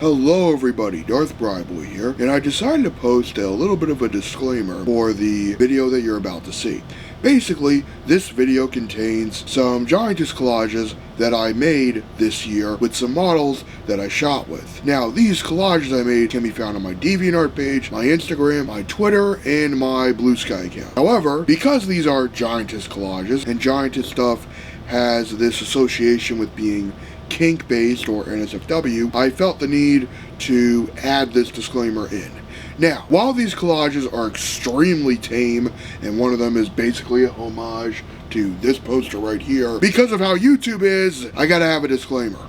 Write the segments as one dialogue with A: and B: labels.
A: Hello everybody, Darth Boy here, and I decided to post a little bit of a disclaimer for the video that you're about to see. Basically, this video contains some giantess collages that I made this year with some models that I shot with. Now, these collages I made can be found on my DeviantArt page, my Instagram, my Twitter, and my Blue Sky account. However, because these are giantess collages, and giantess stuff has this association with being kink-based or NSFW, I felt the need to add this disclaimer in. Now, while these collages are extremely tame, and one of them is basically a homage to this poster right here, because of how YouTube is, I gotta have a disclaimer.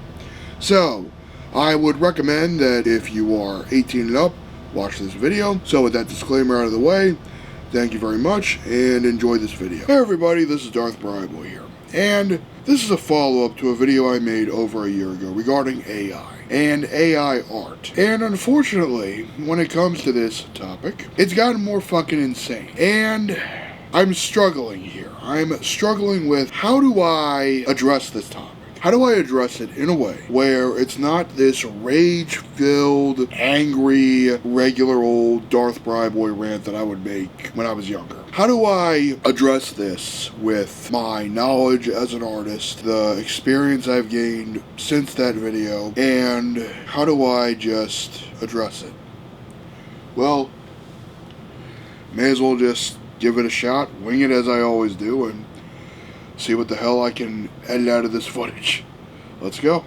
A: So, I would recommend that if you are 18 and up, watch this video. So with that disclaimer out of the way, thank you very much, and enjoy this video. Hey everybody, this is Darth Boy here. And this is a follow-up to a video I made over a year ago regarding AI and AI art. And unfortunately, when it comes to this topic, it's gotten more fucking insane. And I'm struggling here. I'm struggling with how do I address this topic? How do I address it in a way where it's not this rage-filled, angry, regular old Darth Boy rant that I would make when I was younger? How do I address this with my knowledge as an artist, the experience I've gained since that video, and how do I just address it? Well, may as well just give it a shot, wing it as I always do, and see what the hell I can edit out of this footage. Let's go.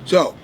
A: So,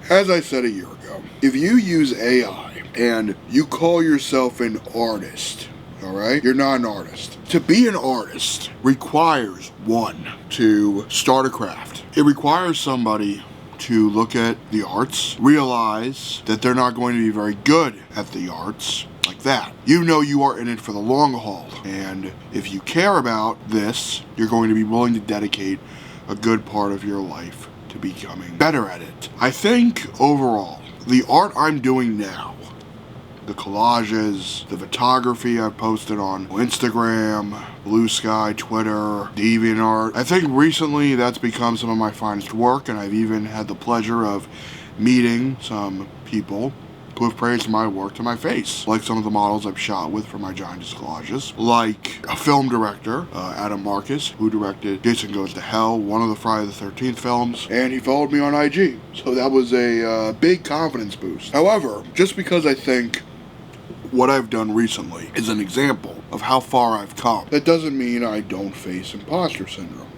A: as I said a year ago, if you use AI and you call yourself an artist, alright, you're not an artist. To be an artist requires, one, to start a craft. It requires somebody to look at the arts, realize that they're not going to be very good at the arts, like that. You know you are in it for the long haul, and if you care about this, you're going to be willing to dedicate a good part of your life to becoming better at it. I think overall, the art I'm doing now, the collages, the photography I've posted on Instagram, Blue Sky, Twitter, DeviantArt, I think recently that's become some of my finest work, and I've even had the pleasure of meeting some people who have praised my work to my face, like some of the models I've shot with for my giantess collages, like a film director, Adam Marcus, who directed Jason Goes to Hell, one of the Friday the 13th films, and he followed me on IG, so that was a big confidence boost. However, just because I think what I've done recently is an example of how far I've come, that doesn't mean I don't face imposter syndrome.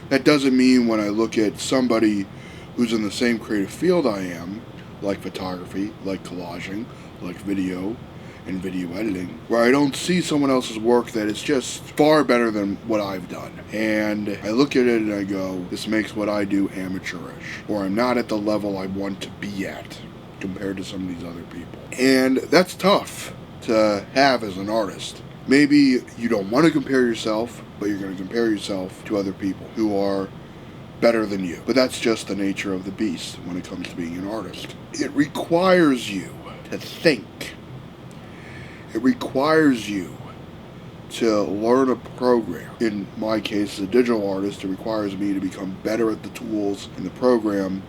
A: That doesn't mean when I look at somebody who's in the same creative field I am, like photography, like collaging, like video, and video editing, where I don't see someone else's work that is just far better than what I've done. And I look at it and I go, this makes what I do amateurish, or I'm not at the level I want to be at compared to some of these other people. And that's tough to have as an artist. Maybe you don't want to compare yourself, but you're going to compare yourself to other people who are better than you. But that's just the nature of the beast when it comes to being an artist. It requires you to think. It requires you to learn a program. In my case, as a digital artist, it requires me to become better at the tools in the program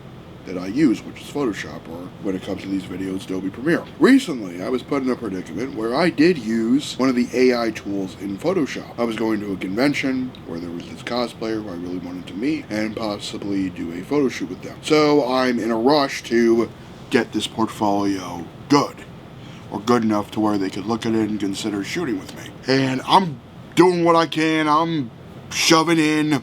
A: that I use, which is Photoshop, or when it comes to these videos, Adobe Premiere. Recently, I was put in a predicament where I did use one of the AI tools in Photoshop. I was going to a convention where there was this cosplayer who I really wanted to meet and possibly do a photo shoot with them. So I'm in a rush to get this portfolio good, or good enough to where they could look at it and consider shooting with me. And I'm doing what I can. I'm shoving in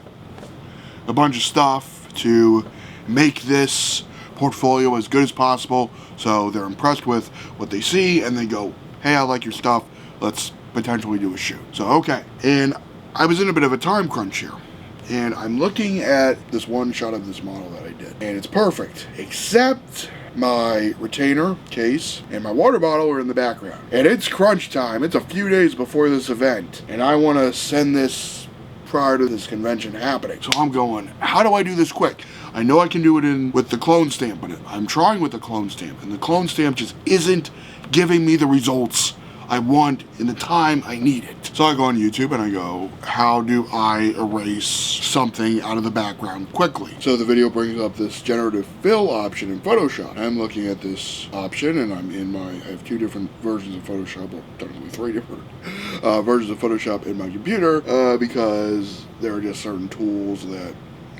A: a bunch of stuff to make this portfolio as good as possible, so they're impressed with what they see and they go, hey, I like your stuff, let's potentially do a shoot. So okay, and I was in a bit of a time crunch here, and I'm looking at this one shot of this model that I did, and it's perfect, except my retainer case and my water bottle are in the background, and it's crunch time. It's a few days before this event, and I want to send this prior to this convention happening. So I'm going, how do I do this quick? I know I can do it with the clone stamp, but I'm trying with the clone stamp, and the clone stamp just isn't giving me the results I want in the time I need it. So I go on YouTube and I go, how do I erase something out of the background quickly? So the video brings up this generative fill option in Photoshop. I'm looking at this option and I have two different versions of Photoshop, well, technically three different versions of Photoshop in my computer because there are just certain tools that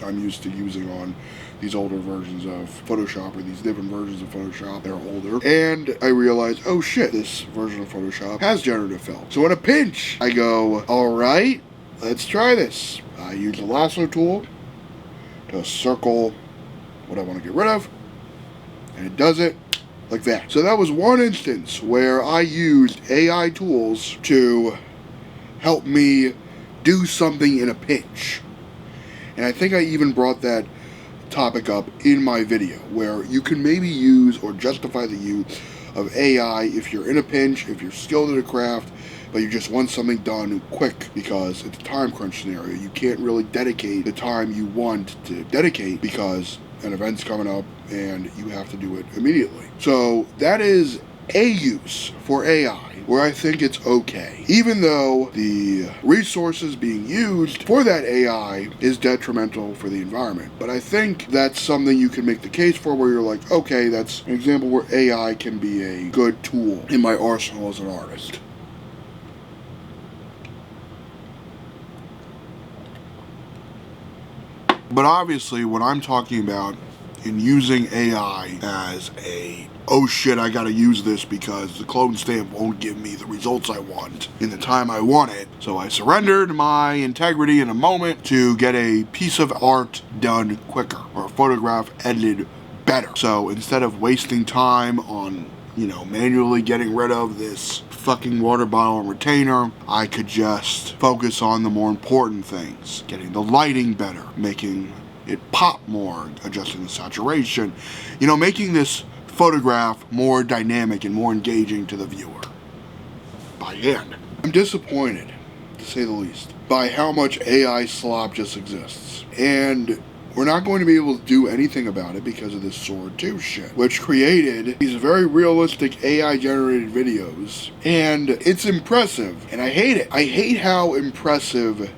A: I'm used to using on these older versions of Photoshop, or these different versions of Photoshop that are older. And I realized, oh shit, this version of Photoshop has generative fill. So in a pinch, I go, all right, let's try this. I use the lasso tool to circle what I want to get rid of, and it does it like that. So that was one instance where I used AI tools to help me do something in a pinch. And I think I even brought that topic up in my video, where you can maybe use or justify the use of AI if you're in a pinch, if you're skilled at a craft, but you just want something done quick because it's a time crunch scenario. You can't really dedicate the time you want to dedicate because an event's coming up and you have to do it immediately. So that is a use for AI where I think it's okay, even though the resources being used for that AI is detrimental for the environment. But I think that's something you can make the case for, where you're like, okay, that's an example where AI can be a good tool in my arsenal as an artist. But obviously, what I'm talking about in using AI as a, oh shit, I gotta use this because the clone stamp won't give me the results I want in the time I want it. So I surrendered my integrity in a moment to get a piece of art done quicker, or a photograph edited better. So instead of wasting time on, manually getting rid of this fucking water bottle and retainer, I could just focus on the more important things. Getting the lighting better, making it pop more, adjusting the saturation, making this photograph more dynamic and more engaging to the viewer by hand. I'm disappointed, to say the least, by how much AI slop just exists. And we're not going to be able to do anything about it because of this Sword 2 shit, which created these very realistic AI-generated videos. And it's impressive, and I hate it. I hate how impressive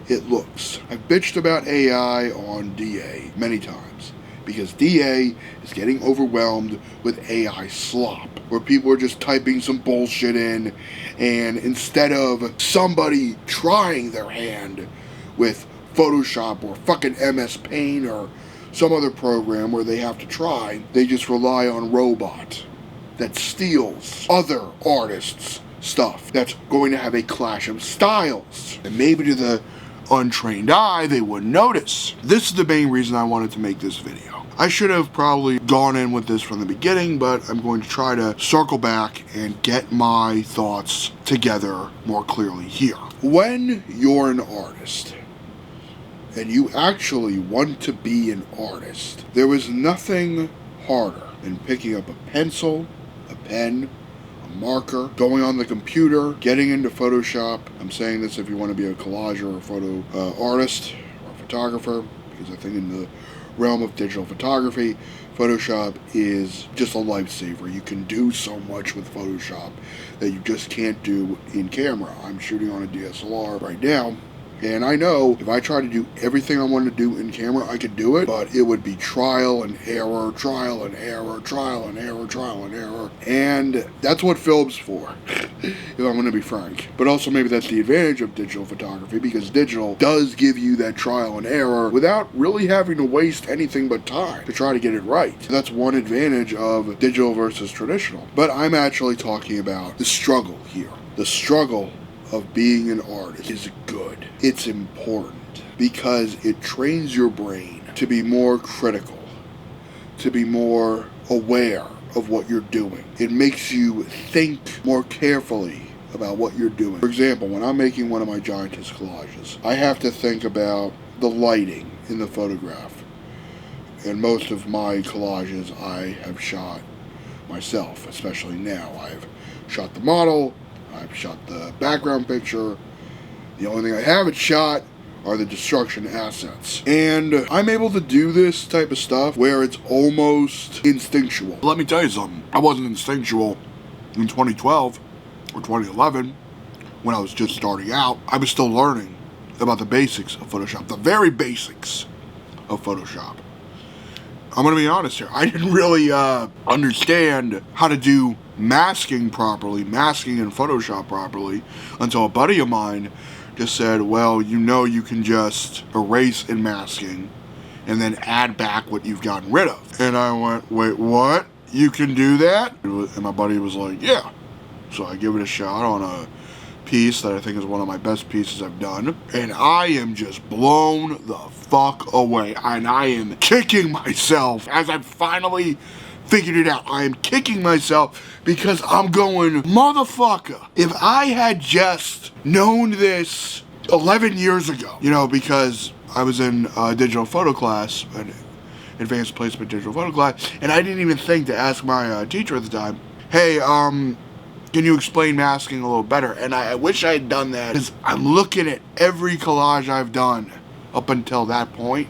A: it looks. I've bitched about AI on DA many times, because DA is getting overwhelmed with AI slop, where people are just typing some bullshit in, and instead of somebody trying their hand with Photoshop or fucking MS Paint or some other program where they have to try, they just rely on robot that steals other artists' stuff that's going to have a clash of styles. And maybe to the untrained eye, they wouldn't notice. This is the main reason I wanted to make this video. I should have probably gone in with this from the beginning, but I'm going to try to circle back and get my thoughts together more clearly here. When you're an artist, and you actually want to be an artist, there is nothing harder than picking up a pencil, a pen, a marker, going on the computer, getting into Photoshop. I'm saying this if you want to be a collager or photo artist or photographer, because I think in the realm of digital photography, Photoshop is just a lifesaver. You can do so much with Photoshop that you just can't do in camera. I'm shooting on a DSLR right now, and I know if I try to do everything I want to do in camera, I could do it, but it would be trial and error, trial and error, trial and error, trial and error. And that's what film's for, if I'm going to be frank. But also maybe that's the advantage of digital photography, because digital does give you that trial and error without really having to waste anything but time to try to get it right. So that's one advantage of digital versus traditional. But I'm actually talking about the struggle here. The struggle of being an artist is good. It's important because it trains your brain to be more critical, to be more aware of what you're doing. It makes you think more carefully about what you're doing. For example, when I'm making one of my giantess collages, I have to think about the lighting in the photograph. And most of my collages I have shot myself, especially now. I've shot the model, I've shot the background picture. The only thing I haven't shot are the destruction assets. And I'm able to do this type of stuff where it's almost instinctual. Let me tell you something. I wasn't instinctual in 2012. or 2011, when I was just starting out, I was still learning about the basics of Photoshop, the very basics of Photoshop. I'm gonna be honest here, I didn't really understand how to do masking properly, masking in Photoshop properly, until a buddy of mine just said, well, you know, you can just erase in masking and then add back what you've gotten rid of. And I went, wait, what? You can do that? And my buddy was like, yeah. So I give it a shot on a piece that I think is one of my best pieces I've done, and I am just blown the fuck away, and I am kicking myself as I've finally figured it out. I am kicking myself because I'm going, motherfucker, if I had just known this 11 years ago, you know, because I was in digital photo class, an advanced placement digital photo class, and I didn't even think to ask my teacher at the time, hey, can you explain masking a little better? And I wish I had done that, because I'm looking at every collage I've done up until that point,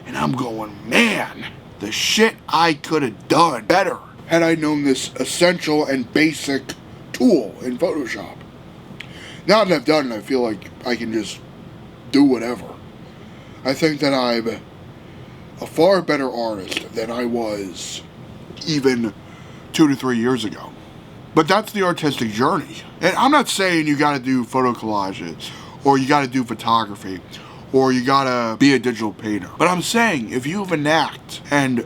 A: and I'm going, man, the shit I could have done better had I known this essential and basic tool in Photoshop. Now that I've done it, I feel like I can just do whatever. I think that I'm a far better artist than I was even 2 to 3 years ago. But that's the artistic journey. And I'm not saying you gotta do photo collages, or you gotta do photography, or you gotta be a digital painter. But I'm saying, if you have a knack and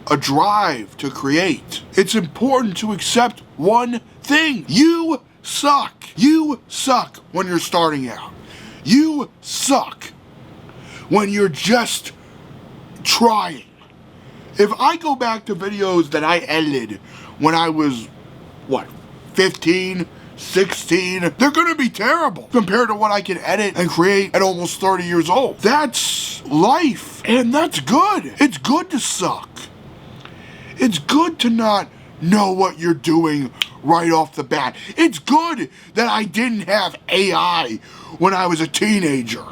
A: a drive to create, it's important to accept one thing. You suck. You suck when you're starting out. You suck when you're just trying. If I go back to videos that I edited when I was, 15, 16, they're gonna be terrible compared to what I can edit and create at almost 30 years old. That's life, and that's good. It's good to suck. It's good to not know what you're doing right off the bat. It's good that I didn't have AI when I was a teenager.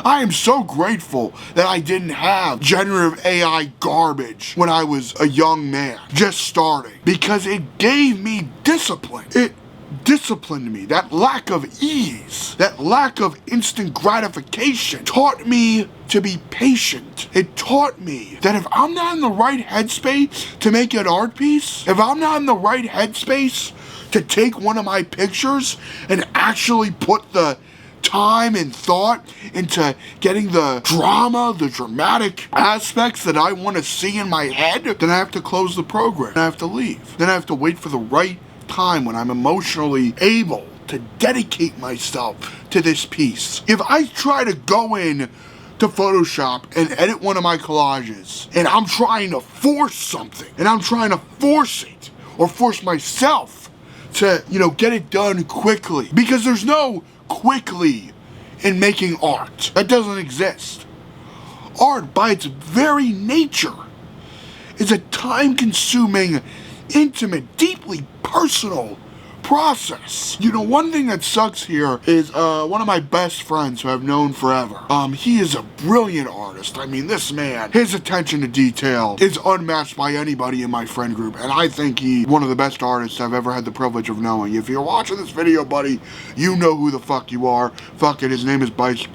A: I am so grateful that I didn't have generative AI garbage when I was a young man, just starting, because it gave me discipline. It disciplined me. That lack of ease, that lack of instant gratification taught me to be patient. It taught me that if I'm not in the right headspace to make an art piece, if I'm not in the right headspace to take one of my pictures and actually put the time and thought into getting the drama, the dramatic aspects that I want to see in my head, then I have to close the program. I have to leave. Then I have to wait for the right time when I'm emotionally able to dedicate myself to this piece. If I try to go in to Photoshop and edit one of my collages, and I'm trying to force something, and I'm trying to force it, or force myself to, get it done quickly, because there's no quickly in making art. That doesn't exist. Art, by its very nature, is a time-consuming, intimate, deeply personal process. One thing that sucks here is one of my best friends who I've known forever. He is a brilliant artist. I mean, this man, his attention to detail is unmatched by anybody in my friend group, and I think he's one of the best artists I've ever had the privilege of knowing. If you're watching this video, buddy, you know who the fuck you are. Fuck it, his name is Bice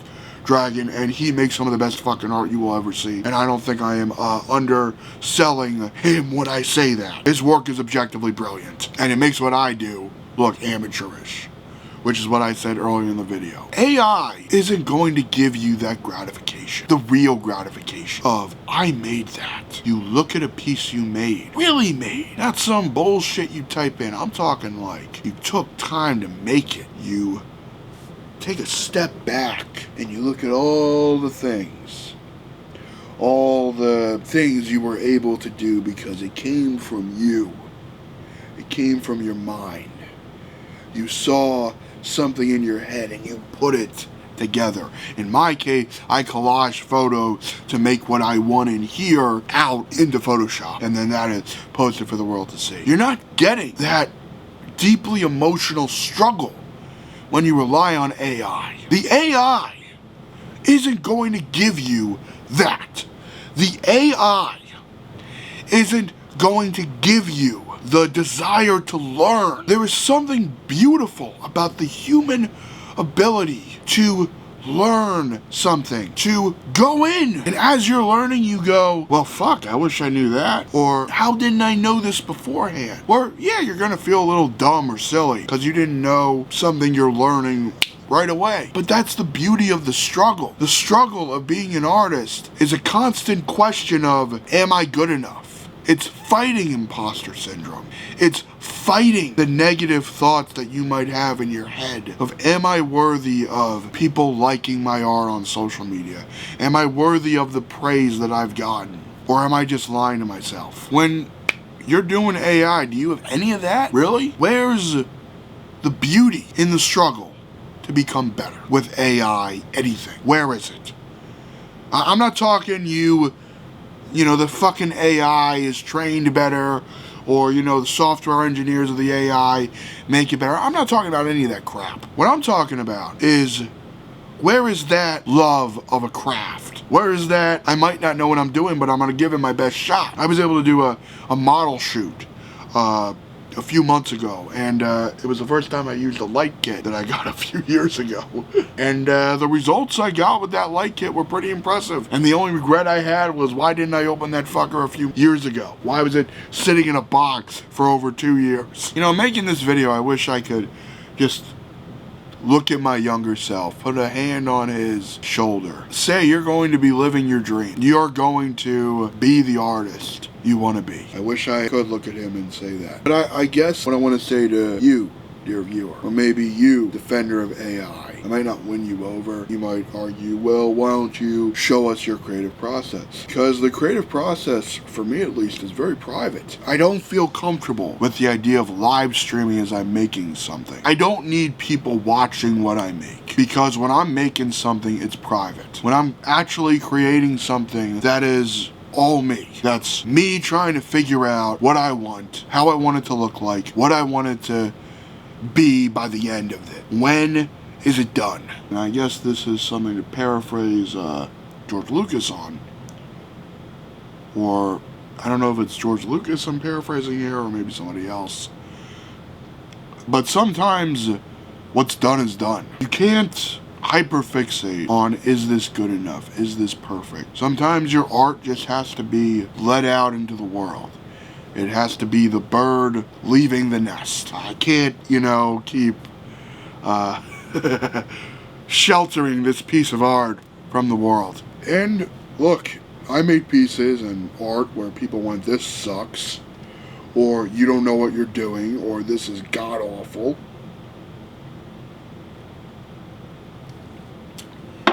A: Dragon, and he makes some of the best fucking art you will ever see. And I don't think I am underselling him when I say that. His work is objectively brilliant, and it makes what I do look amateurish, which is what I said earlier in the video. AI isn't going to give you that gratification, the real gratification of, I made that. You look at a piece you made, really made, not some bullshit you type in. I'm talking like, you took time to make it. You take a step back and you look at all the things you were able to do because it came from you. It came from your mind. You saw something in your head and you put it together. In my case, I collage photos to make what I want in here out into Photoshop, and then that is posted for the world to see. You're not getting that deeply emotional struggle when you rely on AI. The AI isn't going to give you that. The AI isn't going to give you the desire to learn. There is something beautiful about the human ability to learn something, to go in, and as you're learning you go, well fuck, I wish I knew that, or how didn't I know this beforehand? Or yeah, you're gonna feel a little dumb or silly because you didn't know something you're learning right away. But that's the beauty of the struggle. The struggle of being an artist is a constant question of, am I good enough? It's fighting imposter syndrome. It's fighting the negative thoughts that you might have in your head of, am I worthy of people liking my art on social media? Am I worthy of the praise that I've gotten? Or am I just lying to myself? When you're doing AI, do you have any of that? Really? Where's the beauty in the struggle to become better with AI, anything? Where is it? I'm not talking you know, the fucking AI is trained better, or, you know, the software engineers of the AI make it better. I'm not talking about any of that crap. What I'm talking about is, where is that love of a craft? Where is that, I might not know what I'm doing, but I'm going to give it my best shot? I was able to do a model shoot a few months ago, and it was the first time I used a light kit that I got a few years ago. And the results I got with that light kit were pretty impressive. And the only regret I had was, why didn't I open that fucker a few years ago? Why was it sitting in a box for over 2 years? You know, making this video, I wish I could just look at my younger self, put a hand on his shoulder, say, you're going to be living your dream. You're going to be the artist you want to be. I wish I could look at him and say that. But I guess what I want to say to you, dear viewer, or maybe you, defender of AI, I might not win you over. You might argue, well, why don't you show us your creative process? Because the creative process, for me at least, is very private. I don't feel comfortable with the idea of live streaming as I'm making something. I don't need people watching what I make, because when I'm making something, it's private. When I'm actually creating something that is all me, that's me trying to figure out what I want, how I want it to look like, what I want it to be by the end of it. When is it done? And I guess this is something to paraphrase George Lucas on. Or, I don't know if it's George Lucas I'm paraphrasing here, or maybe somebody else. But sometimes, what's done is done. You can't hyperfixate on, is this good enough? Is this perfect? Sometimes your art just has to be let out into the world. It has to be the bird leaving the nest. I can't, you know, keep sheltering this piece of art from the world. And look, I made pieces and art where people went, this sucks, or you don't know what you're doing, or this is god-awful.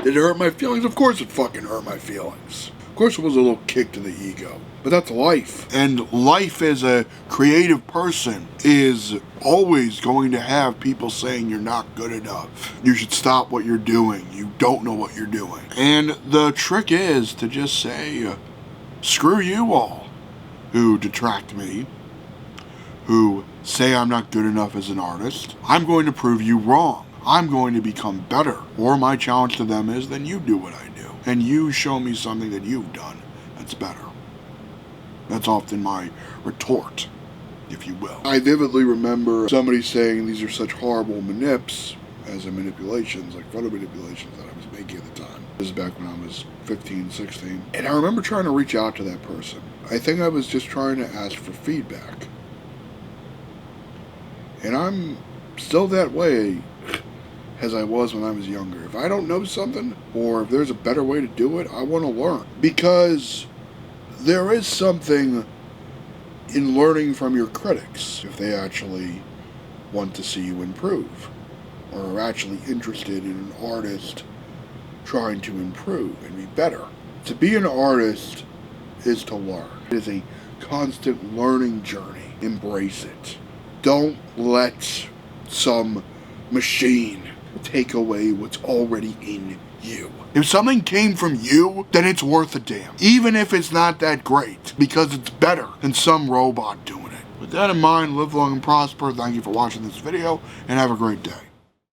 A: Did it hurt my feelings? Of course it fucking hurt my feelings. Of course it was a little kick to the ego. But that's life. And life as a creative person is always going to have people saying you're not good enough. You should stop what you're doing. You don't know what you're doing. And the trick is to just say, screw you all who detract me, who say I'm not good enough as an artist. I'm going to prove you wrong. I'm going to become better. Or my challenge to them is, then you do what I do. And you show me something that you've done that's better. That's often my retort, if you will. I vividly remember somebody saying these are such horrible manips, as in manipulations, like photo manipulations that I was making at the time. This is back when I was 15, 16. And I remember trying to reach out to that person. I think I was just trying to ask for feedback. And I'm still that way as I was when I was younger. If I don't know something, or if there's a better way to do it, I want to learn. Because there is something in learning from your critics, if they actually want to see you improve, or are actually interested in an artist trying to improve and be better. To be an artist is to learn. It is a constant learning journey. Embrace it. Don't let some machine take away what's already in you. If something came from you, then it's worth a damn. Even if it's not that great, because it's better than some robot doing it. With that in mind, live long and prosper. Thank you for watching this video, and have a great day.